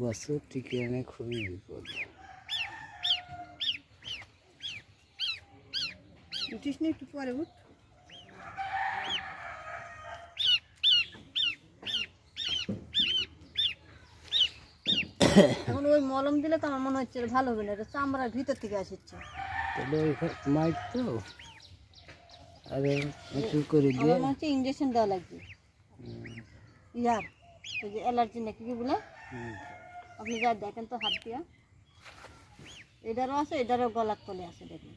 বাছুর টিকে এনে খুবই বিপদ। উঠিস না একটু পরে উঠ। এখন ওই মলম দিলে তো আমার মনে হচ্ছে ভালো হবে না, এটা চামড়ার ভিতর থেকে আসছে। তাহলে ওইখানে মাইক তো আরে একটু করে দিয়ে আমার মনে হচ্ছে ইঞ্জেকশন দেওয়া লাগবে। ইয়ার ওই যে অ্যালার্জি নাকি কি বলে, আপনি যা দেখেন তো হাত দিয়া, এটারও আছে, এটারও গলার তলে আছে দেখুন।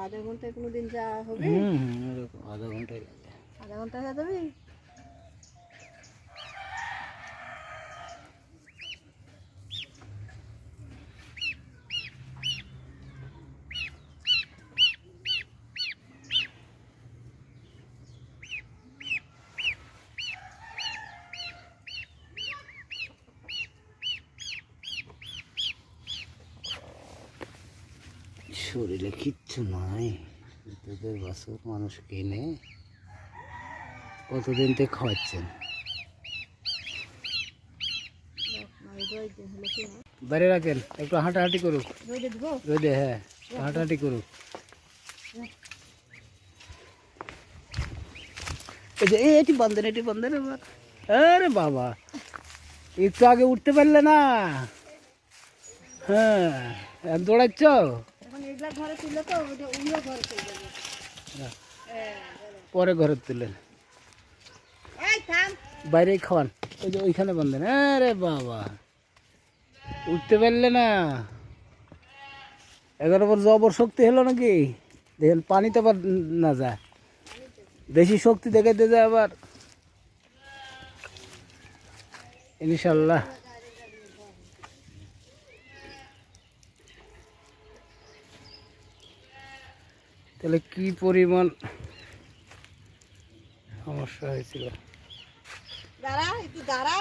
আধা ঘন্টায় কোনো দিন যা হবে, এরকম আধা ঘন্টায় লাগে। আধা ঘন্টা হয়ে যাবে। শরীরে কিচ্ছু নাই, তোদের বাছুর মানুষ কিনে কতদিন থেকে খাওয়াচ্ছেন? বাইরে রাখেন, একটু হাঁটাহাঁটি করুক রোদে। হ্যাঁ, হাঁটাহাঁটি করুক। এই যে এটি বন্ধেন, এটি বন্ধেন। আবার আরে বাবা, একটু আগে উঠতে পারলে না? হ্যাঁ, দৌড়াচ্ছ। পরে ঘরে তুলেন, বাইরেই খাওয়ান। ওই যে ওইখানে বন্ধেন। আরে বাবা, উঠতে পারলে না? এগারো পর জবর শক্তি হলো নাকি? দেখেন পানিতে আবার না যায়, বেশি শক্তি দেখাইতে যায় আবার। ইনশাল্লাহ তাহলে কি পরিমাণ সমস্যা হয়েছিল। দাঁড়া একটু দাঁড়া।